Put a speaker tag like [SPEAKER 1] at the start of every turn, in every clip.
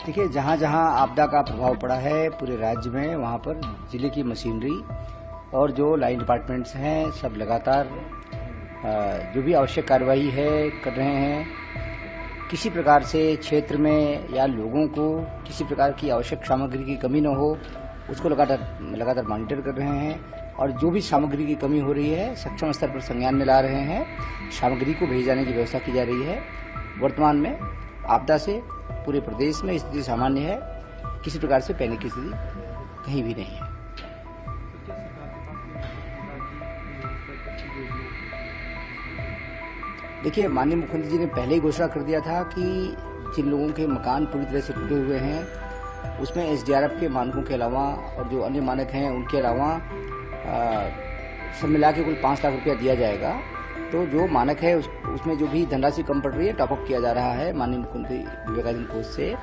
[SPEAKER 1] देखिए, जहाँ जहाँ आपदा का प्रभाव पड़ा है पूरे राज्य में, वहाँ पर जिले की मशीनरी और जो लाइन डिपार्टमेंट्स हैं सब लगातार जो भी आवश्यक कार्रवाई है कर रहे हैं। किसी प्रकार से क्षेत्र में या लोगों को किसी प्रकार की आवश्यक सामग्री की कमी न हो, उसको लगातार मॉनिटर कर रहे हैं और जो भी सामग्री की कमी हो रही है सक्षम स्तर पर संज्ञान में ला रहे हैं। सामग्री को भेजे जाने की व्यवस्था की जा रही है। वर्तमान में आपदा से पूरे प्रदेश में स्थिति सामान्य है। किसी प्रकार से पैनिक की स्थिति कहीं भी नहीं है। देखिए, माननीय मुख्यमंत्री जी ने पहले ही घोषणा कर दिया था कि जिन लोगों के मकान पूरी तरह से टूटे हुए हैं उसमें एसडीआरएफ के मानकों के अलावा और जो अन्य मानक हैं उनके अलावा सब मिला के कुल 5 लाख रुपया दिया जाएगा। तो जो मानक है उसमें जो भी धनराशि कम पड़ रही है टॉपअप किया जा रहा है माननीय मुख्यमंत्री विवेकाधीन कोष से।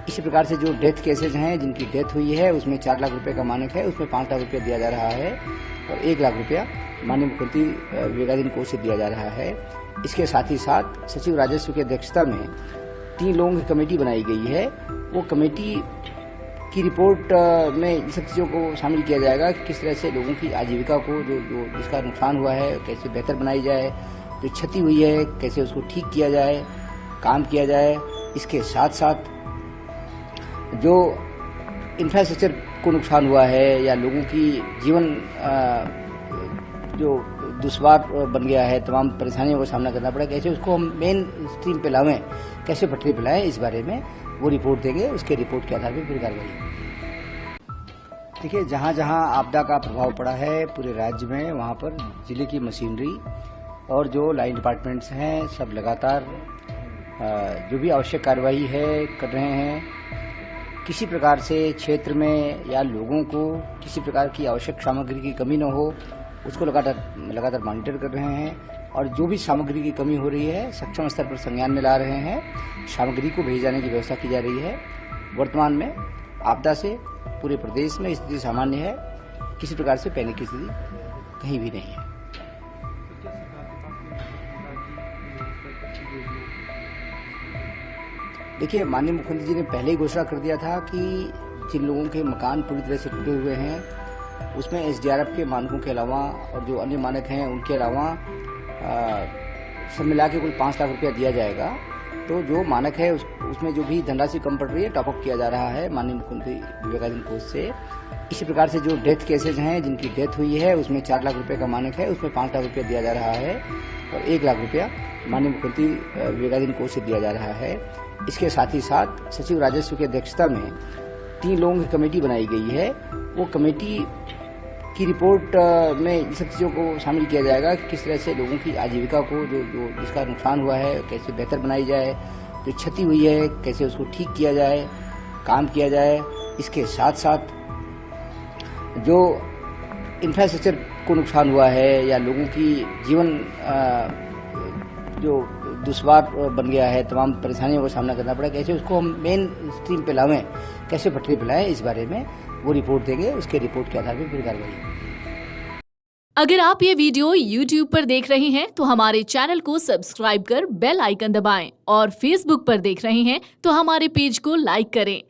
[SPEAKER 1] इसी प्रकार से जो डेथ केसेज हैं जिनकी डेथ हुई है उसमें 4 लाख रुपए का मानक है, उसमें 5 लाख रुपया दिया जा रहा है और 1 लाख रुपया माननीय मुख्यमंत्री विवेकाधीन कोष से दिया जा रहा है। इसके साथ ही साथ सचिव राजस्व की अध्यक्षता में 3 लोगों की कमेटी बनाई गई है। वो कमेटी की रिपोर्ट में इन सब चीज़ों को शामिल किया जाएगा कि किस तरह से लोगों की आजीविका को जो जिसका नुकसान हुआ है कैसे बेहतर बनाई जाए, जो क्षति हुई है कैसे उसको ठीक किया जाए, काम किया जाए। इसके साथ साथ जो इंफ्रास्ट्रक्चर को नुकसान हुआ है या लोगों की जीवन जो दुश्वार बन गया है, तमाम परेशानियों का सामना करना पड़ा, कैसे उसको हम मेन स्ट्रीम पे लावें, कैसे पटरी पे लाएं, इस बारे में वो रिपोर्ट देंगे। उसके रिपोर्ट के आधार पर फिर कार्रवाई। देखिए, जहाँ जहाँ आपदा का प्रभाव पड़ा है पूरे राज्य में, वहाँ पर जिले की मशीनरी और जो लाइन डिपार्टमेंट्स हैं सब लगातार जो भी आवश्यक कार्रवाई है कर रहे हैं। किसी प्रकार से क्षेत्र में या लोगों को किसी प्रकार की आवश्यक सामग्री की कमी न हो, उसको लगातार मॉनिटर कर रहे हैं और जो भी सामग्री की कमी हो रही है सक्षम स्तर पर संज्ञान में ला रहे हैं। सामग्री को भेजे जाने की व्यवस्था की जा रही है। वर्तमान में आपदा से पूरे प्रदेश में स्थिति सामान्य है। किसी प्रकार से पैनिक की स्थिति कहीं भी नहीं है। देखिए, माननीय मुख्यमंत्री जी ने पहले ही घोषणा कर दिया था कि जिन लोगों के मकान पूरी तरह से टूटे हुए हैं उसमें एसडीआरएफ के मानकों के अलावा और जो अन्य मानक हैं उनके अलावा सब मिला के कुल 5 लाख रुपया दिया जाएगा। तो जो मानक है उसमें जो भी धनराशि कम पड़ रही है टॉपअप किया जा रहा है माननीय मुख्यमंत्री विवेकाधीन कोष से। इसी प्रकार से जो डेथ केसेज हैं जिनकी डेथ हुई है उसमें 4 लाख रुपए का मानक है, उसमें 5 लाख रुपया दिया जा रहा है और 1 लाख रुपया माननीय मुख्यमंत्री विवेकाधीन कोष से दिया जा रहा है। इसके साथ ही साथ सचिव राजस्व की अध्यक्षता में 3 लोगों की कमेटी बनाई गई है। वो कमेटी की रिपोर्ट में इन सब चीज़ों को शामिल किया जाएगा कि किस तरह से लोगों की आजीविका को जो जिसका नुकसान हुआ है कैसे बेहतर बनाई जाए, जो क्षति हुई है कैसे उसको ठीक किया जाए, काम किया जाए। इसके साथ साथ जो इंफ्रास्ट्रक्चर को नुकसान हुआ है या लोगों की जीवन जो दुश्वार बन गया है, तमाम परेशानियों का सामना करना पड़ा, कैसे उसको हम मेन स्ट्रीम पे लावें, कैसे पटरी पे लाएं, इस बारे में वो रिपोर्ट देंगे। उसके रिपोर्ट के आधार पर फिर कार्रवाई।
[SPEAKER 2] अगर आप ये वीडियो YouTube पर देख रहे हैं तो हमारे चैनल को सब्सक्राइब कर बेल आइकन दबाएं और Facebook पर देख रहे हैं तो हमारे पेज को लाइक करें।